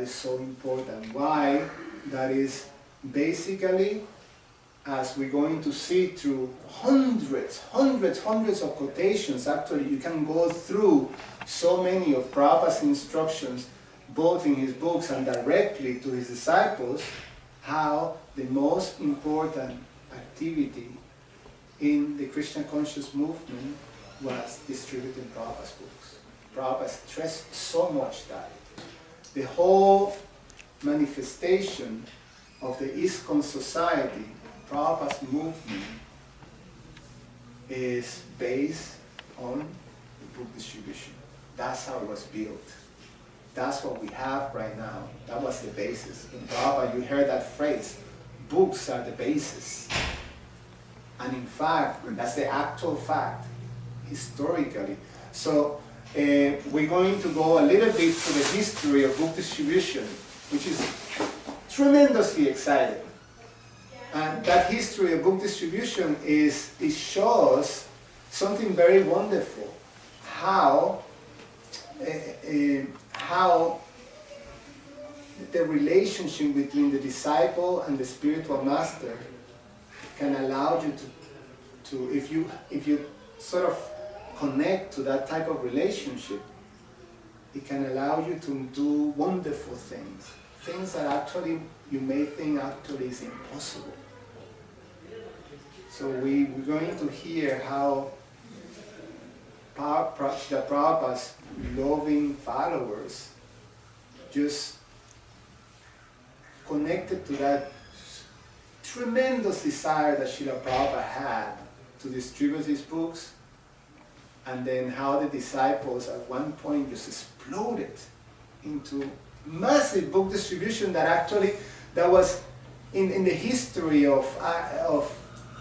is so important. Why? That is basically, as we're going to see through hundreds of quotations. Actually, you can go through so many of Prabhupada's instructions, both in his books and directly to his disciples, how the most important activity in the Krishna conscious movement was distributing Prabhupada's books. Prabhupada stressed so much that the whole manifestation of the ISKCON society, Prabhupada's movement, is based on the book distribution. That's how it was built. That's what we have right now. That was the basis. In Prabhupada, you heard that phrase, books are the basis. And in fact, that's the actual fact, historically. So we're going to go a little bit to the history of book distribution, which is tremendously exciting. And that history of book distribution it shows something very wonderful, how the relationship between the disciple and the spiritual master can allow you to if you sort of connect to that type of relationship, it can allow you to do wonderful things that actually you may think actually is impossible. So we're going to hear how the Prabhupada's loving followers just connected to that tremendous desire that Srila Prabhupada had to distribute his books, and then how the disciples at one point just exploded into massive book distribution that was in the history of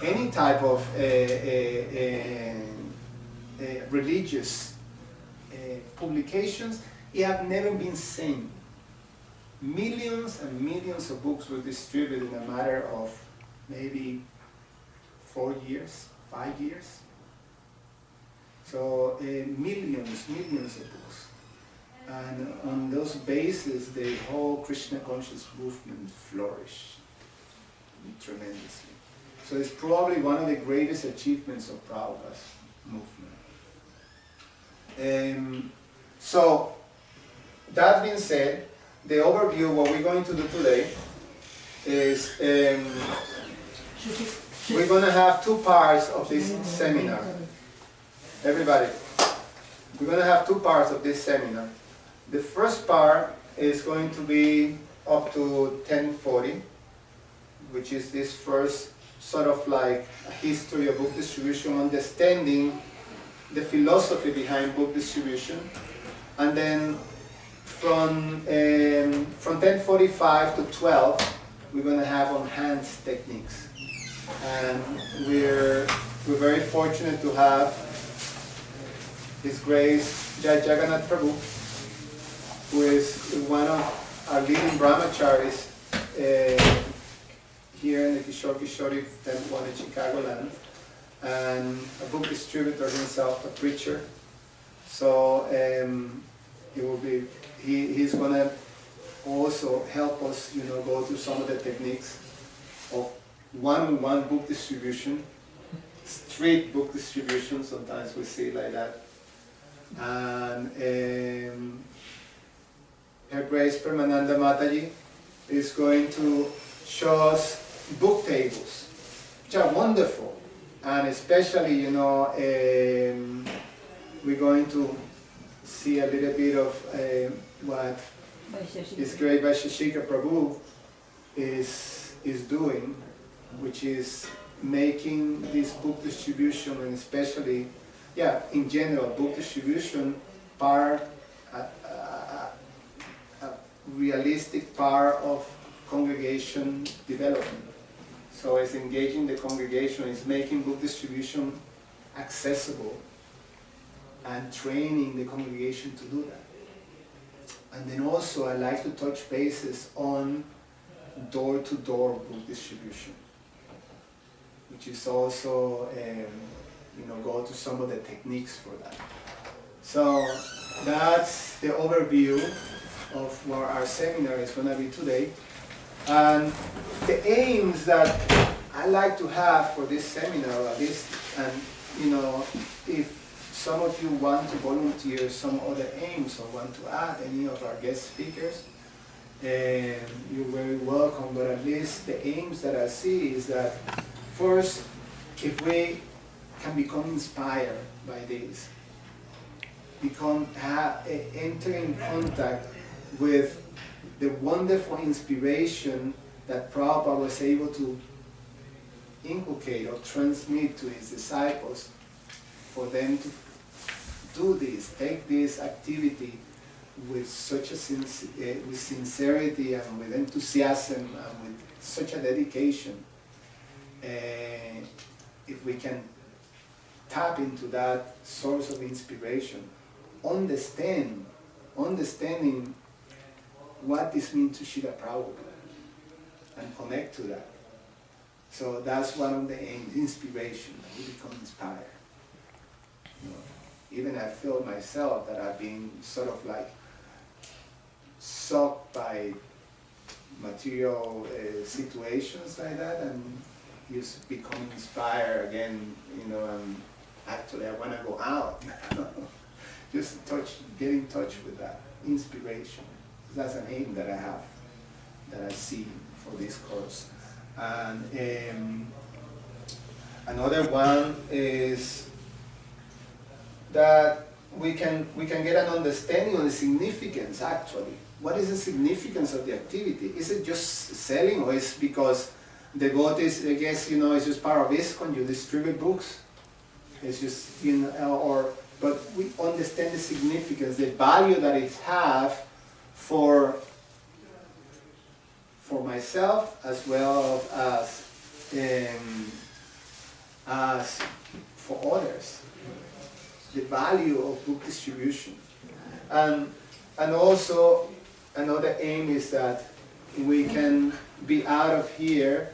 any type of religious publications. It had never been seen. Millions and millions of books were distributed in a matter of maybe 4 years, 5 years. So millions of books. And on those bases, the whole Krishna conscious movement flourished tremendously. So it's probably one of the greatest achievements of Prabhupada's movement. So, that being said, the overview, what we're going to do today is we're going to have 2 parts of this seminar. Everybody, we're going to have 2 parts of this seminar. The first part is going to be up to 10:40, which is this first sort of like a history of book distribution, understanding the philosophy behind book distribution. And then from 10:45 to 12, we're going to have enhanced techniques. And we're very fortunate to have His Grace Jai Jagannath Prabhu, who is one of our leading brahmacharis here in the Kishore Kishori Temple in Chicagoland, and a book distributor himself, a preacher. So he's going to also help us, go through some of the techniques of one-on-one book distribution, street book distribution, sometimes we see it like that. And Her Grace Permananda Mataji is going to show us book tables, which are wonderful. And especially, we're going to see a little bit of what His Great Vaisheshika Prabhu is doing, which is making this book distribution, and especially, in general, book distribution a realistic part of congregation development. So it's engaging the congregation, it's making book distribution accessible, and training the congregation to do that. And then also I like to touch bases on door-to-door book distribution, which is also, go to some of the techniques for that. So that's the overview of what our seminar is going to be today. And the aims that I like to have for this seminar, at least, and if some of you want to volunteer some other aims or want to add any of our guest speakers, you're very welcome. But at least the aims that I see is that first, if we can become inspired by this, enter in contact with the wonderful inspiration that Prabhupada was able to inculcate or transmit to his disciples, for them to do this, take this activity with such a with sincerity and with enthusiasm and with such a dedication. If we can tap into that source of inspiration, understanding what this means to Srila Prabhupada, and connect to that. So that's one of the aims, inspiration, that we become inspired. Even I feel myself that I've been sort of like sucked by material situations like that, and just become inspired again, and actually I want to go out. Just get in touch with that inspiration. That's an aim that I have, that I see for this course. And another one is that we can get an understanding of the significance, actually. What is the significance of the activity? Is it just selling, or is it because devotees, I guess, it's just part of ISKCON, you distribute books? It's just, but we understand the significance, the value that it has for myself, as well as for others. The value of book distribution. And also another aim is that we can be out of here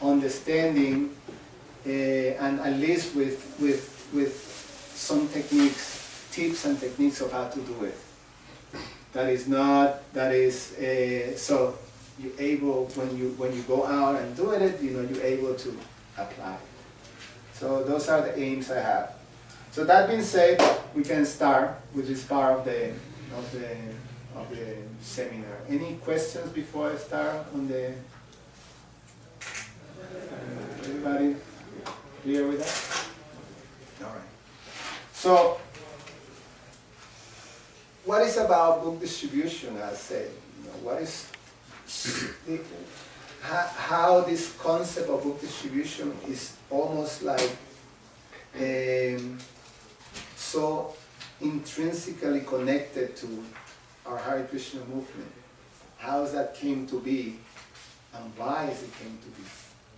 understanding and at least with some tips and techniques of how to do it. So you're able, when you go out and do it, you're able to apply. So those are the aims I have. So that being said, we can start with this part of the seminar. Any questions before I start on the? Everybody clear with that? All right. So, what is about book distribution? I say, what is how this concept of book distribution is almost like so intrinsically connected to our Hare Krishna movement. How that came to be, and why is it came to be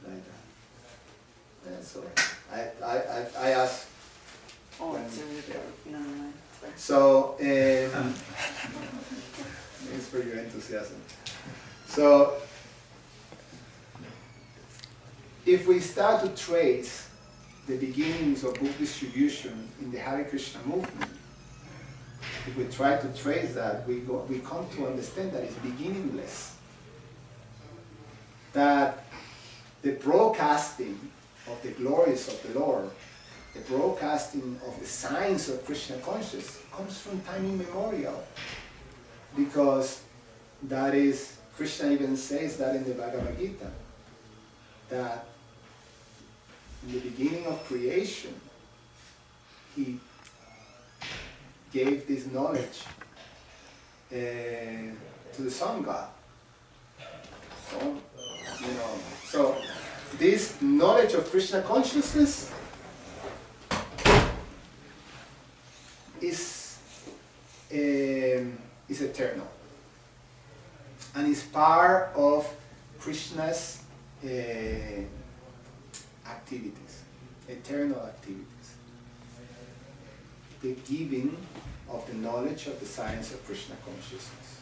like that? And so I asked. So thanks for your enthusiasm. So if we start to trace the beginnings of book distribution in the Hare Krishna movement, if we try to trace that, we come to understand that it's beginningless. That the broadcasting of the glories of the Lord, the broadcasting of the signs of Krishna consciousness comes from time immemorial. Because that is, Krishna even says that in the Bhagavad Gita, that in the beginning of creation, he gave this knowledge to the sun god. So this knowledge of Krishna consciousness is eternal, and is part of Krishna's activities, eternal activities. The giving of the knowledge of the science of Krishna consciousness.